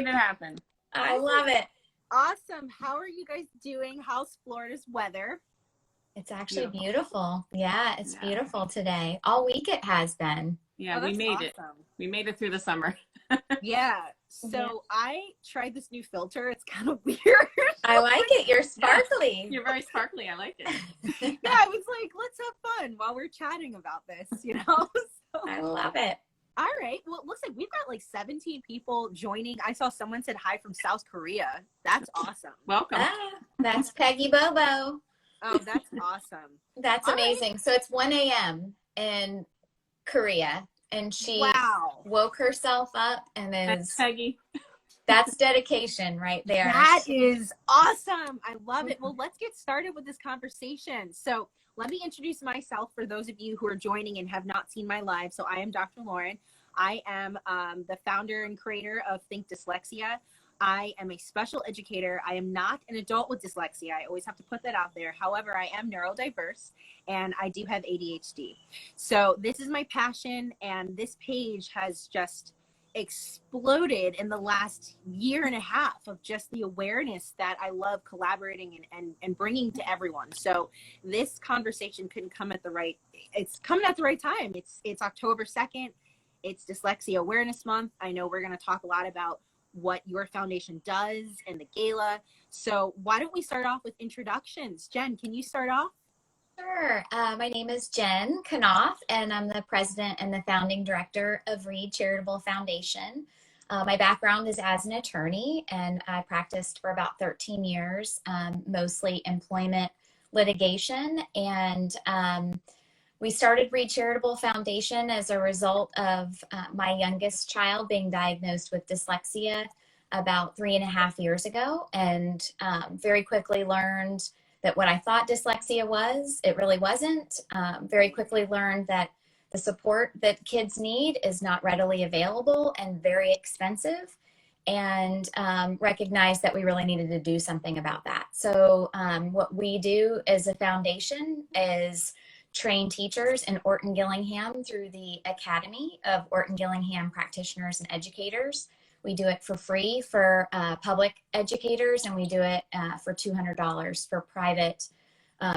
made it happen. I love it. Awesome. How are you guys doing? How's Florida's weather? It's actually beautiful. Yeah, it's beautiful today. All week it has been. Yeah, we made it. We made it through the summer. Yeah. So I tried this new filter. It's kind of weird. I like it. You're sparkly. Yeah, you're very sparkly. I like it. Yeah, I was like, let's have fun while we're chatting about this, you know? So, I love it. all right. Well, it looks like we've got like 17 people joining. I saw someone said hi from South Korea. That's awesome. Welcome. That's Peggy Bobo. Oh, that's awesome. That's amazing. Right. So it's 1 a.m. in Korea, and she woke herself up and is Peggy. That's dedication right there. That is awesome. I love it. Well, let's get started with this conversation. So let me introduce myself for those of you who are joining and have not seen my live. So I am Dr. Lauren. I am the founder and creator of Think Dyslexia. I am a special educator. I am not an adult with dyslexia. I always have to put that out there. However, I am neurodiverse and I do have ADHD. So this is my passion, and this page has just exploded in the last year and a half of just the awareness that I love collaborating and bringing to everyone. So this conversation couldn't come at the right, it's coming at the right time. It's October 2nd. It's Dyslexia Awareness Month. I know we're going to talk a lot about what your foundation does and the gala. So why don't we start off with introductions? Jen, can you start off? Sure. My name is Jen Knopf, and I'm the president and the founding director of Reed Charitable Foundation. My background is as an attorney, and I practiced for about 13 years, mostly employment litigation. And we started Reed Charitable Foundation as a result of my youngest child being diagnosed with dyslexia about 3.5 years ago, and very quickly learned that what I thought dyslexia was, it really wasn't. Very quickly learned that the support that kids need is not readily available and very expensive, and recognized that we really needed to do something about that. So what we do as a foundation is train teachers in Orton Gillingham through the Academy of Orton Gillingham Practitioners and Educators. We do it for free for public educators, and we do it for $200 for private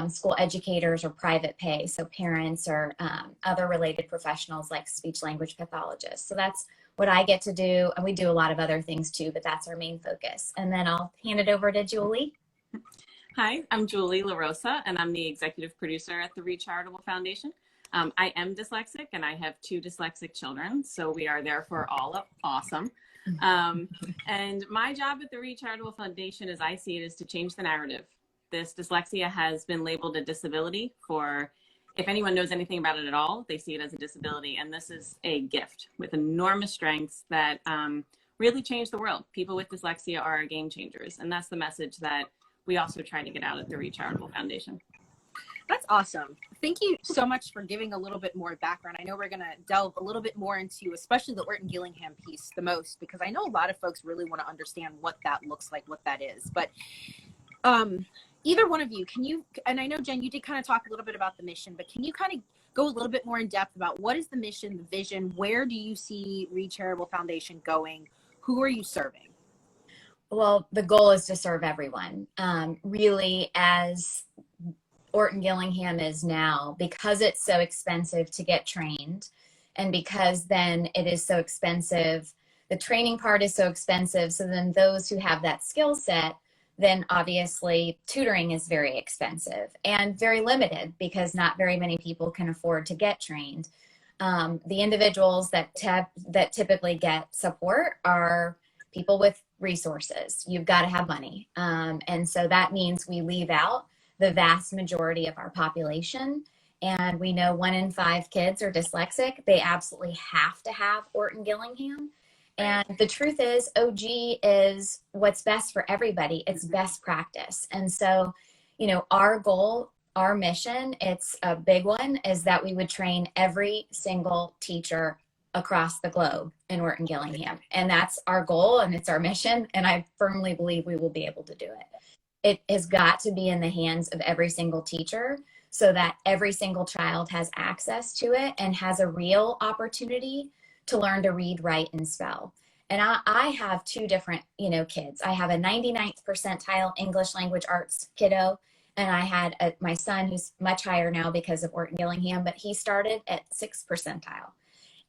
school educators or private pay, so parents or other related professionals like speech language pathologists. So that's what I get to do, and we do a lot of other things too, but that's our main focus. And then I'll hand it over to Julie. Hi, I'm Julie LaRosa, and I'm the executive producer at the Reed Charitable Foundation. I am dyslexic, and I have 2 dyslexic children, so we are therefore all awesome. And my job at the Reed Charitable Foundation, as I see it, is to change the narrative. This dyslexia has been labeled a disability for, if anyone knows anything about it at all, they see it as a disability. And this is a gift with enormous strengths that really change the world. People with dyslexia are game changers. And that's the message that we also try to get out at the Reed Charitable Foundation. That's awesome. Thank you so much for giving a little bit more background. I know we're going to delve a little bit more into, especially the Orton Gillingham piece the most, because I know a lot of folks really want to understand what that looks like, what that is. But either one of you, can you, and I know, Jen, you did kind of talk a little bit about the mission, but can you kind of go a little bit more in depth about what is the mission, the vision? Where do you see Reed Charitable Foundation going? Who are you serving? Well, the goal is to serve everyone. Really, as Orton Gillingham is now, because it's so expensive to get trained, and because then it is so expensive, the training part is so expensive. So then those who have that skill set, then obviously tutoring is very expensive and very limited because not very many people can afford to get trained. The individuals that typically get support are people with resources. You've got to have money. And so that means we leave out the vast majority of our population. And we know 1 in 5 kids are dyslexic. They absolutely have to have Orton Gillingham. And the truth is, OG is what's best for everybody. It's best practice. And so, you know, our goal, our mission, it's a big one, is that we would train every single teacher across the globe in Orton Gillingham. And that's our goal, and it's our mission. And I firmly believe we will be able to do it. It has got to be in the hands of every single teacher so that every single child has access to it and has a real opportunity to learn to read, write, and spell. And I have two different, you know, kids. I have a 99th percentile English language arts kiddo. And I had my son, who's much higher now because of Orton Gillingham, but he started at 6th percentile.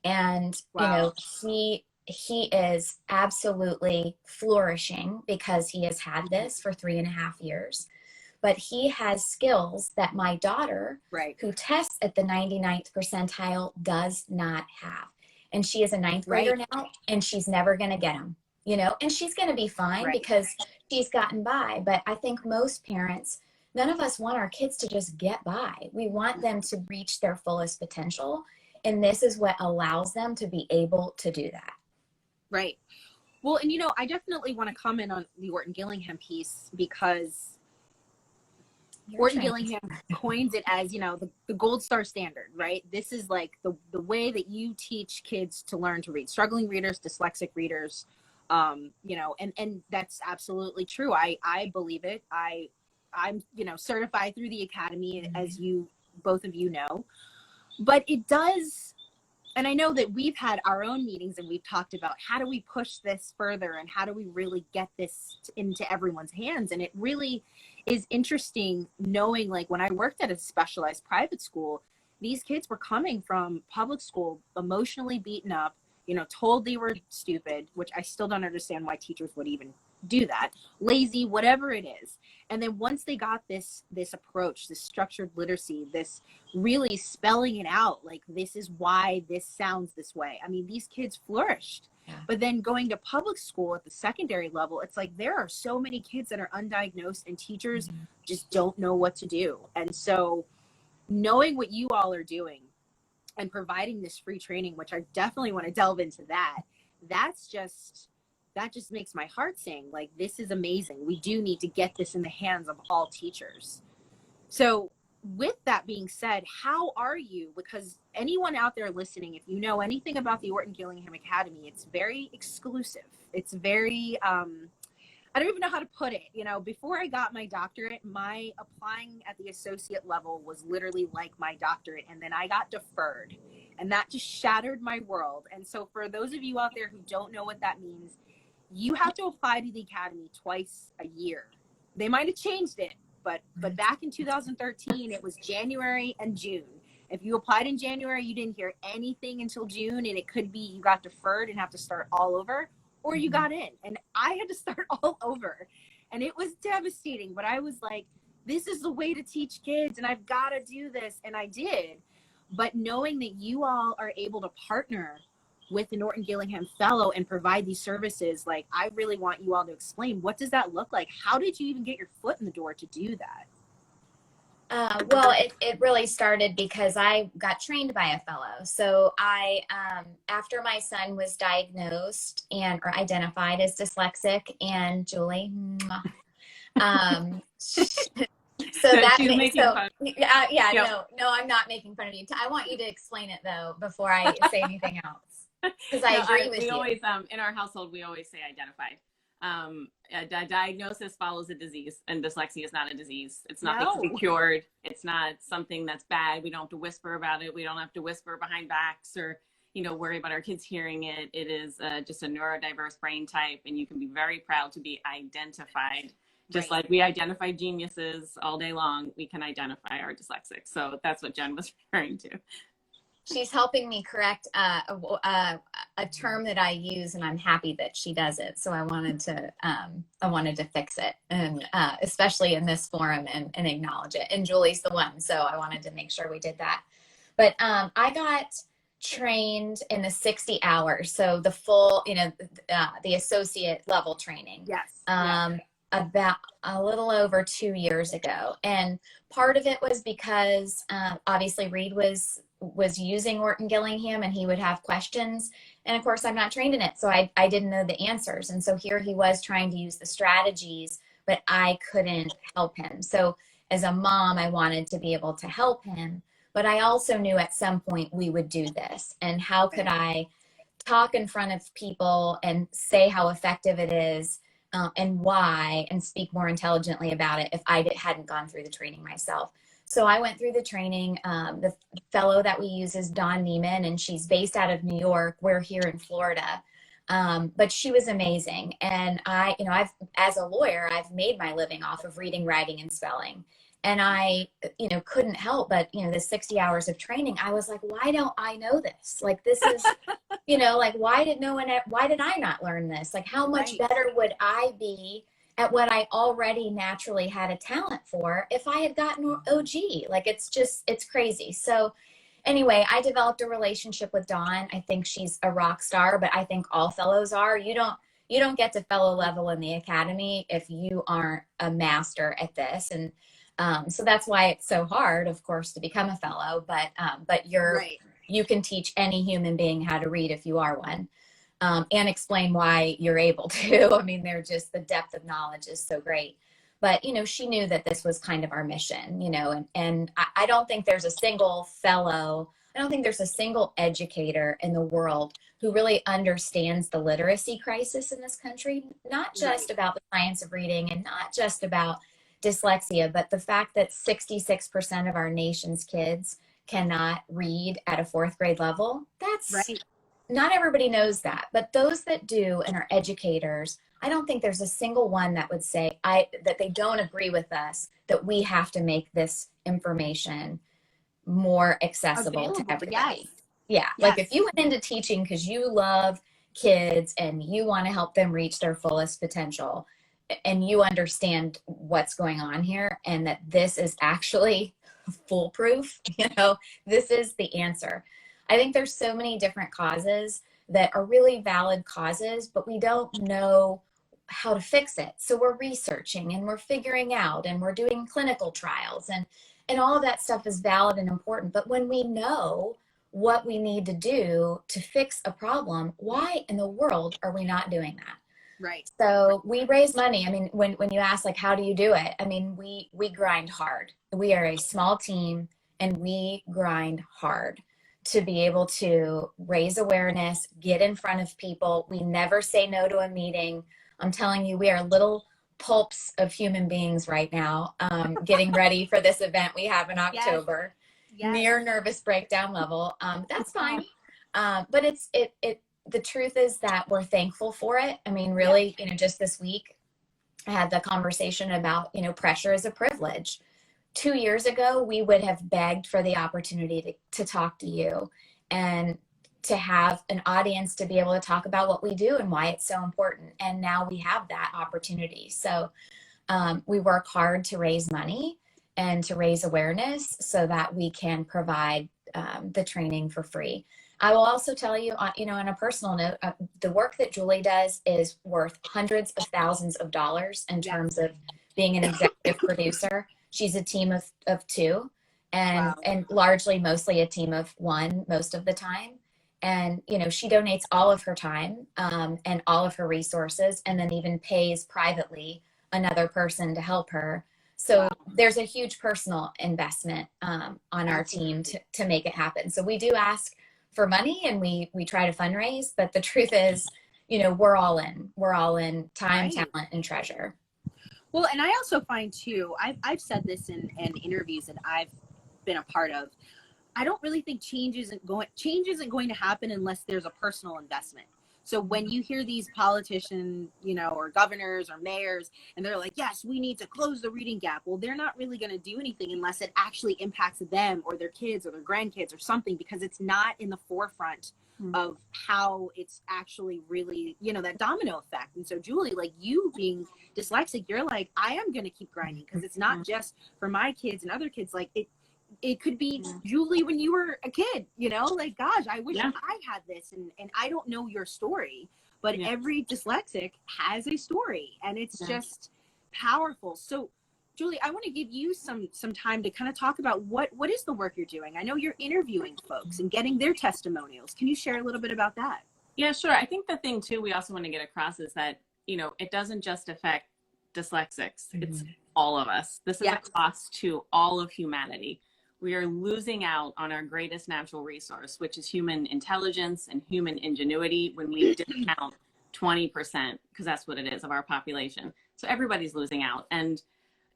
And, Wow. you know, he is absolutely flourishing because he has had this for 3.5 years. But he has skills that my daughter, Right. who tests at the 99th percentile, does not have. And she is a 9th grader Right. now, and she's never going to get them, you know, and she's going to be fine Right. because she's gotten by. But I think most parents, none of us want our kids to just get by. We want them to reach their fullest potential. And this is what allows them to be able to do that. Right. Well, and, you know, I definitely want to comment on the Orton Gillingham piece because Orton Gillingham coins it as, you know, the gold star standard, right? This is like the way that you teach kids to learn to read, struggling readers, dyslexic readers, you know, and that's absolutely true. I believe it. I'm, you know, certified through the academy, as you, both of you know, but it does. And I know that we've had our own meetings and we've talked about how do we push this further and how do we really get this into everyone's hands. And it really is interesting knowing, like, when I worked at a specialized private school, these kids were coming from public school emotionally beaten up, you know, told they were stupid, which I still don't understand why teachers would even do that, lazy, whatever it is. And then once they got this approach, this structured literacy, this really spelling it out, like, this is why this sounds this way. I mean, these kids flourished. Yeah. But then going to public school at the secondary level, it's like there are so many kids that are undiagnosed and teachers just don't know what to do. And so knowing what you all are doing and providing this free training, which I definitely want to delve into that just makes my heart sing. Like, this is amazing. We do need to get this in the hands of all teachers. So with that being said, how are you? Because anyone out there listening, if you know anything about the Orton Gillingham Academy, it's very exclusive. It's very, I don't even know how to put it. You know, before I got my doctorate, my applying at the associate level was literally like my doctorate. And then I got deferred, and that just shattered my world. And so for those of you out there who don't know what that means, you have to apply to the academy twice a year. They might have changed it, but back in 2013, it was January and June. If you applied in January, you didn't hear anything until June, and it could be you got deferred and have to start all over, or you got in. And I had to start all over, and it was devastating. But I was like, this is the way to teach kids, and I've got to do this, and I did. But knowing that you all are able to partner with an Orton Gillingham fellow and provide these services, like, I really want you all to explain, what does that look like? How did you even get your foot in the door to do that? Well, it really started because I got trained by a fellow. So I, after my son was diagnosed or identified as dyslexic, and Julie, so that she's making fun. Yeah, Yep. no, I'm not making fun of you. I want you to explain it though before I say anything else. Because I agree with you. Always, in our household, we always say identified. A diagnosis follows a disease, and dyslexia is not a disease. It's not to be cured. It's not something that's bad. We don't have to whisper about it. We don't have to whisper behind backs or, you know, worry about our kids hearing it. It is just a neurodiverse brain type, and you can be very proud to be identified. Just like we identify geniuses all day long, we can identify our dyslexics. So that's what Jen was referring to. She's helping me correct a term that I use, and I'm happy that she does it. So I wanted to fix it, and especially in this forum, and acknowledge it. And Julie's the one, so I wanted to make sure we did that. But I got trained in the 60 hours, so the full, you know, the associate level training. Yes. About a little over 2 years ago, and part of it was because obviously Reed was using Orton Gillingham, and he would have questions, and of course I'm not trained in it, so I didn't know the answers. And so here he was trying to use the strategies, but I couldn't help him. So as a mom, I wanted to be able to help him, but I also knew at some point we would do this, and how could I talk in front of people and say how effective it is, and why, and speak more intelligently about it if I hadn't gone through the training myself. So I went through the training. The fellow that we use is Dawn Neiman, and she's based out of New York. We're here in Florida. But she was amazing. And as a lawyer, I've made my living off of reading, writing, and spelling. And I, couldn't help but, the 60 hours of training, I was like, why don't I know this? Like, this is, like, why did I not learn this? Like, how much better would I be at what I already naturally had a talent for if I had gotten OG? Like, it's crazy. So anyway, I developed a relationship with Dawn. I think she's a rock star, but I think all fellows are. You don't get to fellow level in the academy if you aren't a master at this. And so that's why it's so hard, of course, to become a fellow, but you can teach any human being how to read if you are one, and explain why you're able to. I mean, the depth of knowledge is so great. But, she knew that this was kind of our mission, and I don't think there's a single fellow, I don't think there's a single educator in the world who really understands the literacy crisis in this country, not just about the science of reading and not just about dyslexia, but the fact that 66% of our nation's kids cannot read at a 4th grade level. That's right. Not everybody knows that, but those that do and are educators, I don't think there's a single one that would say that they don't agree with us that we have to make this information more accessible to everybody. Yeah. Like, if you went into teaching because you love kids and you want to help them reach their fullest potential, and you understand what's going on here and that this is actually foolproof, this is the answer. I think there's so many different causes that are really valid causes, but we don't know how to fix it. So we're researching and we're figuring out and we're doing clinical trials, and all of that stuff is valid and important. But when we know what we need to do to fix a problem, why in the world are we not doing that? Right. So we raise money. I mean, when you ask, like, how do you do it? I mean, we grind hard. We are a small team and we grind hard to be able to raise awareness, get in front of people. We never say no to a meeting. I'm telling you, we are little pulps of human beings right now, getting ready for this event we have in October. Yes. Near nervous breakdown level. That's fine. But the truth is that we're thankful for it. I mean, really, just this week I had the conversation about, pressure is a privilege. 2 years ago, we would have begged for the opportunity to talk to you and to have an audience to be able to talk about what we do and why it's so important. And now we have that opportunity. So we work hard to raise money and to raise awareness so that we can provide the training for free. I will also tell you, on a personal note, the work that Julie does is worth hundreds of thousands of dollars in terms of being an executive producer. She's a team of 2 and largely mostly a team of 1 most of the time. And, she donates all of her time and all of her resources, and then even pays privately another person to help her. So there's a huge personal investment on our team to make it happen. So we do ask for money and we try to fundraise, but the truth is, we're all in time, talent, and treasure. Well, and I also find too, I've said this in interviews that I've been a part of. I don't really think change isn't going to happen unless there's a personal investment. So when you hear these politicians, or governors or mayors, and they're like, yes, we need to close the reading gap. Well, they're not really going to do anything unless it actually impacts them or their kids or their grandkids or something, because it's not in the forefront of how it's actually really, that domino effect. And so Julie, like, you being dyslexic, you're like, I am going to keep grinding because it's not just for my kids and other kids. Like, it could be Julie when you were a kid, like, gosh, I wish I had this. And I don't know your story, but every dyslexic has a story, and it's just powerful. So Julie, I want to give you some time to kind of talk about what is the work you're doing. I know you're interviewing folks and getting their testimonials. Can you share a little bit about that? Yeah, sure. I think the thing too, we also want to get across is that, it doesn't just affect dyslexics. It's all of us. This is a cost to all of humanity. We are losing out on our greatest natural resource, which is human intelligence and human ingenuity, when we discount 20%, because that's what it is, of our population. So everybody's losing out. And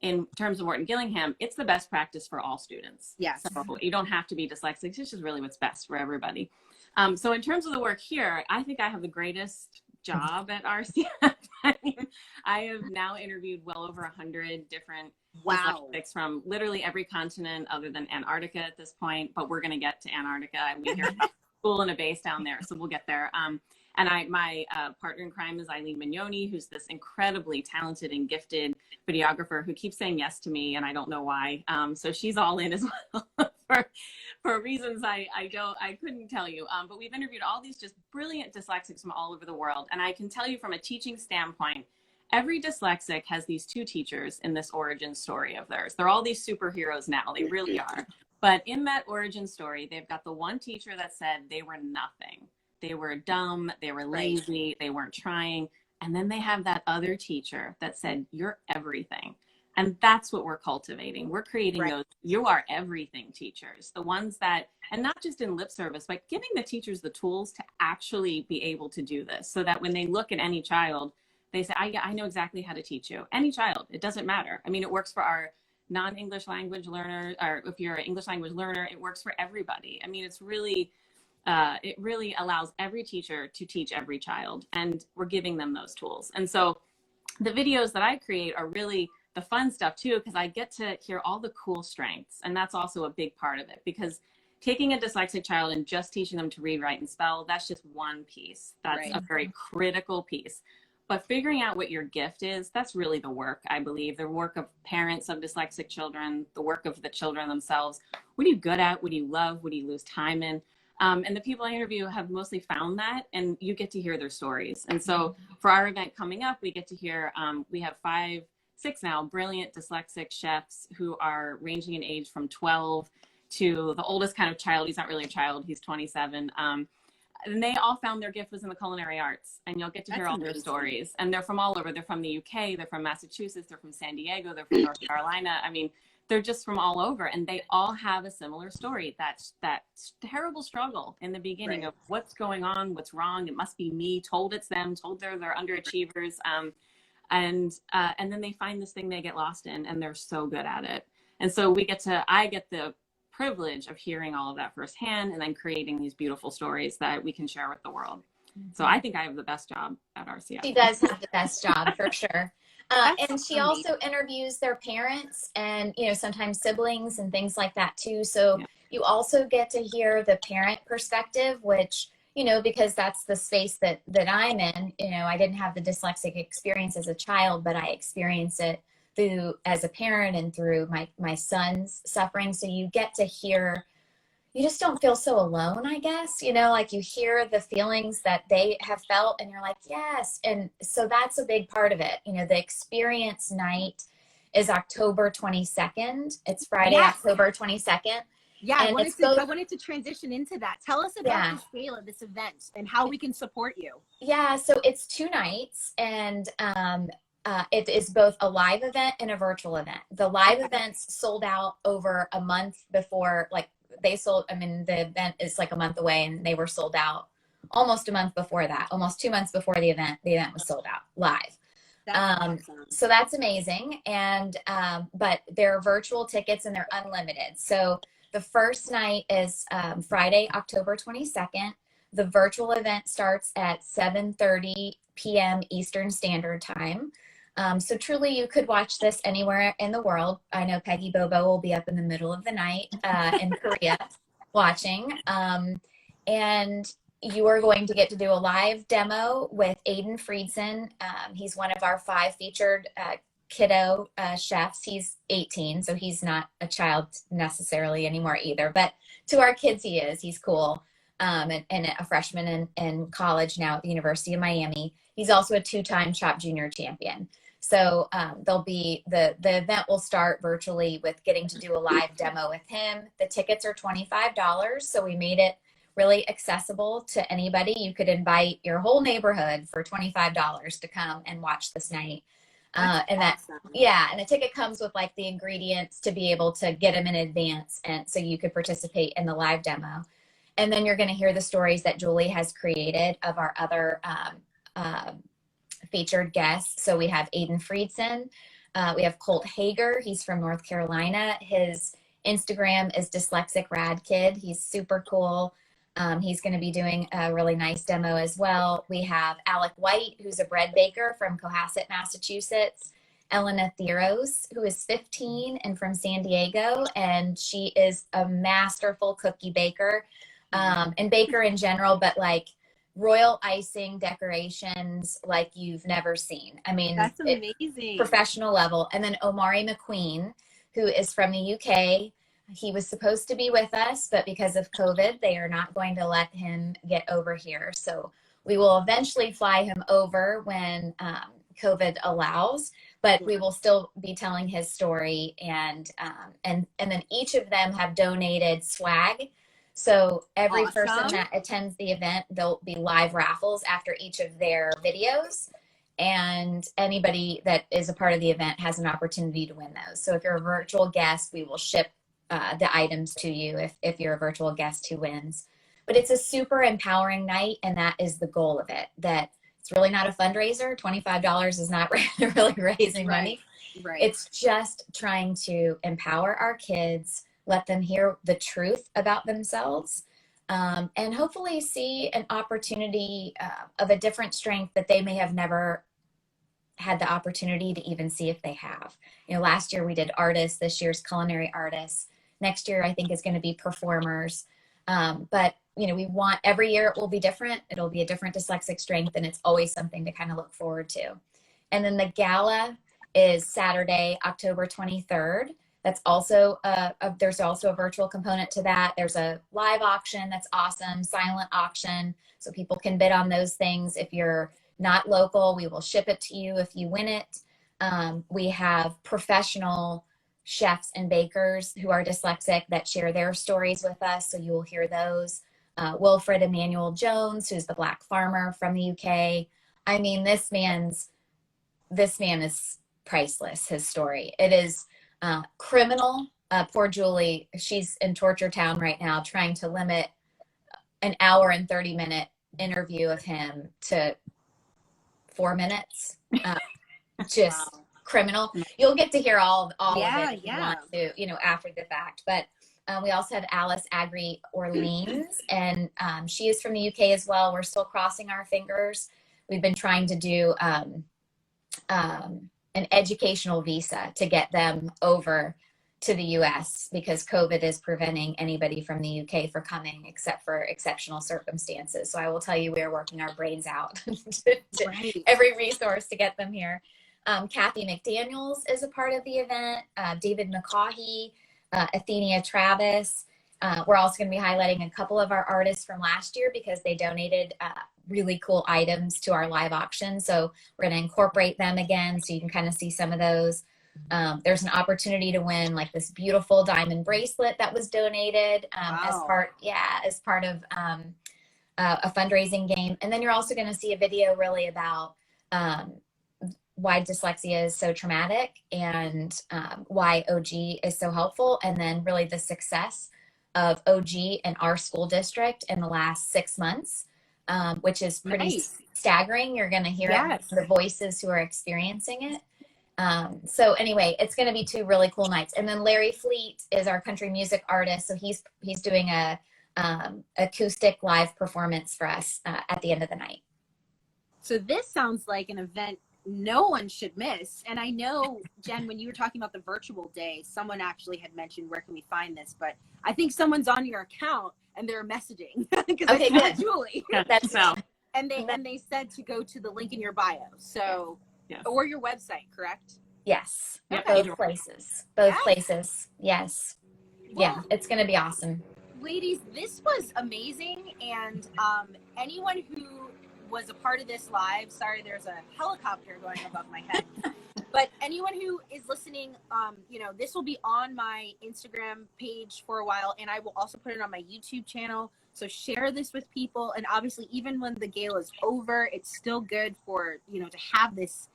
in terms of Orton Gillingham, it's the best practice for all students. Yes. So you don't have to be dyslexic. It's just really what's best for everybody. So in terms of the work here, I think I have the greatest job at RCF. I mean, I have now interviewed well over 100 different dyslexics from literally every continent other than Antarctica at this point, but we're going to get to Antarctica. We hear about a school and a base down there, so we'll get there. And my partner in crime is Eileen Mignoni, who's this incredibly talented and gifted videographer who keeps saying yes to me, and I don't know why. So she's all in as well for reasons I couldn't tell you. But we've interviewed all these just brilliant dyslexics from all over the world. And I can tell you from a teaching standpoint, every dyslexic has these two teachers in this origin story of theirs. They're all these superheroes now. They really are. But in that origin story, they've got the one teacher that said they were nothing. They were dumb, they were lazy, they weren't trying. And then they have that other teacher that said, you're everything. And that's what we're cultivating. We're creating those you are everything teachers, the ones that, and not just in lip service, but giving the teachers the tools to actually be able to do this so that when they look at any child, they say, I know exactly how to teach you. Any child, it doesn't matter. I mean, it works for our non-English language learners, or if you're an English language learner, it works for everybody. I mean, it's really, it really allows every teacher to teach every child, and we're giving them those tools. And so the videos that I create are really the fun stuff too, because I get to hear all the cool strengths. And that's also a big part of it, because taking a dyslexic child and just teaching them to read, write, and spell, that's just one piece. That's a very critical piece. But figuring out what your gift is, that's really the work, I believe, the work of parents of dyslexic children, the work of the children themselves. What are you good at? What do you love? What do you lose time in? And the people I interview have mostly found that, and you get to hear their stories. And so for our event coming up, we get to hear, we have 6 now brilliant dyslexic chefs who are ranging in age from 12 to the oldest kind of child. He's not really a child, he's 27. And they all found their gift was in the culinary arts, and you'll get to hear all their stories. And they're from all over. They're from the UK, they're from Massachusetts, they're from San Diego, they're from North Carolina. I mean, they're just from all over, and they all have a similar story. That terrible struggle in the beginning of what's going on, what's wrong, it must be me, told it's them, told they're underachievers. And then they find this thing they get lost in, and they're so good at it. And so I get the privilege of hearing all of that firsthand, and then creating these beautiful stories that we can share with the world. So I think I have the best job at RCF. She does have the best job for sure. And she also interviews their parents and, sometimes siblings and things like that too. So you also get to hear the parent perspective, which, because that's the space that I'm in. I didn't have the dyslexic experience as a child, but I experienced it through as a parent and through my son's suffering. So you get to hear, you just don't feel so alone, I guess, like you hear the feelings that they have felt and you're like, yes. And so that's a big part of it. The experience night is October 22nd. It's Friday, October 22nd. Yeah, I wanted to transition into that. Tell us about the scale of this event and how we can support you. Yeah, so it's 2 nights, and it is both a live event and a virtual event. The live events sold out over a month before, the event is like a month away, and they were sold out almost a month before that, almost 2 months before the event was sold out live. Awesome. So that's amazing. And, but they're virtual tickets and they're unlimited. So the first night is Friday, October 22nd. The virtual event starts at 7:30 p.m. Eastern Standard Time. So truly you could watch this anywhere in the world. I know Peggy Bobo will be up in the middle of the night in Korea watching. And you are going to get to do a live demo with Aiden Friedson. He's one of our 5 featured kiddo chefs. He's 18, so he's not a child necessarily anymore either. But to our kids, he is. He's cool. And a freshman in college now at the University of Miami. He's also a 2-time CHOP Junior champion. So the event will start virtually with getting to do a live demo with him. The tickets are $25, so we made it really accessible to anybody. You could invite your whole neighborhood for $25 to come and watch this night. And the ticket comes with the ingredients to be able to get them in advance, and so you could participate in the live demo. And then you're going to hear the stories that Julie has created of our other featured guests. So we have Aiden Friedson. We have Colt Hager. He's from North Carolina. His Instagram is Dyslexic Rad Kid. He's super cool. He's going to be doing a really nice demo as well. We have Alec White, who's a bread baker from Cohasset, Massachusetts. Elena Theros, who is 15 and from San Diego, and she is a masterful cookie baker, and baker in general, but like royal icing decorations like you've never seen. I mean, That's amazing. Professional level. And then Omari McQueen, who is from the UK. He was supposed to be with us, but because of COVID, they are not going to let him get over here. So we will eventually fly him over when COVID allows, but we will still be telling his story. And then each of them have donated swag. So every person that attends the event, there'll be live raffles after each of their videos. And anybody that is a part of the event has an opportunity to win those. So if you're a virtual guest, we will ship the items to you if you're a virtual guest who wins. But it's a super empowering night, and that is the goal of it. That it's really not a fundraiser. $25 is not really raising money. Right. It's just trying to empower our kids, let them hear the truth about themselves, and hopefully see an opportunity of a different strength that they may have never had the opportunity to even see if they have. You know, last year we did artists, this year's culinary artists. Next year, I think, is going to be performers. But, you know, we want, every year it will be different. It'll be a different dyslexic strength, and it's always something to kind of look forward to. And then the gala is Saturday, October 23rd. That's also, there's also a virtual component to that. There's a live auction that's awesome, silent auction, so people can bid on those things. If you're not local, we will ship it to you if you win it. We have professional chefs and bakers who are dyslexic that share their stories with us, so you will hear those. Wilfred Emmanuel Jones, who's the Black farmer from the UK. I mean, this man is priceless, his story. It is criminal. Poor Julie, she's in torture town right now, trying to limit an hour and 30-minute interview of him to 4 minutes. Just wow. Criminal. You'll get to hear all of it if you want to, you know, after the fact. But we also have Alice Agri Orleans, and she is from the UK as well. We're still crossing our fingers. We've been trying to do an educational visa to get them over to the US because COVID is preventing anybody from the UK from coming except for exceptional circumstances. So I will tell you, we are working our brains out to every resource to get them here. Kathy McDaniels is a part of the event. David McCaughey, Athenia Travis. We're also going to be highlighting a couple of our artists from last year because they donated really cool items to our live auction. So we're going to incorporate them again so you can kind of see some of those. There's an opportunity to win like this beautiful diamond bracelet that was donated as part of a fundraising game. And then you're also going to see a video really about why dyslexia is so traumatic and why OG is so helpful. And then really the success of OG in our school district in the last 6 months, which is pretty staggering. You're going to hear the voices who are experiencing it. So anyway, it's going to be 2 really cool nights. And then Larry Fleet is our country music artist. So he's doing a acoustic live performance for us at the end of the night. So this sounds like an event no one should miss. And I know, Jen, when you were talking about the virtual day, someone actually had mentioned, where can we find this? But I think someone's on your account and they're messaging because I saw Julie. That's so. And they said to go to the link in your bio. So, or your website, correct? Yes. Okay. Both places. Both places. Yes. Well, it's going to be awesome. Ladies, this was amazing. And anyone who was a part of this live, sorry, there's a helicopter going above my head. But anyone who is listening, you know, this will be on my Instagram page for a while, and I will also put it on my YouTube channel. So share this with people. And obviously, even when the gala is over, it's still good for, you know, to have this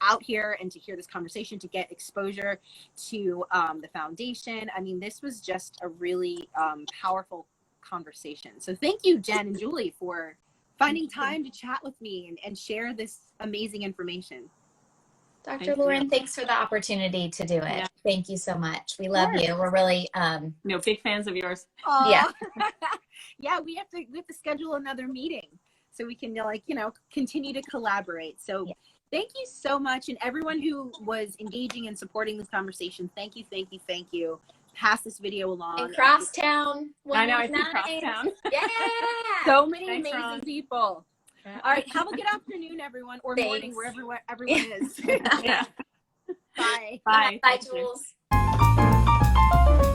out here and to hear this conversation, to get exposure to the foundation. I mean, this was just a really powerful conversation. So thank you, Jen and Julie, for finding time to chat with me and share this amazing information. Dr. Lauren, thanks for the opportunity to do it. Yeah. Thank you so much. We love you. We're really big fans of yours. Yeah. Yeah, we have to schedule another meeting so we can continue to collaborate. So Yeah. thank you so much. And everyone who was engaging and supporting this conversation, thank you, thank you, thank you. Pass this video along. And Crosstown. I know, I was see nice. Crosstown. Yeah. So many Thanks, amazing Ron. people. All right, have a good afternoon, everyone, or morning, Thanks. wherever everyone is. Yeah. Bye. Bye. Bye, Thank you. Jules.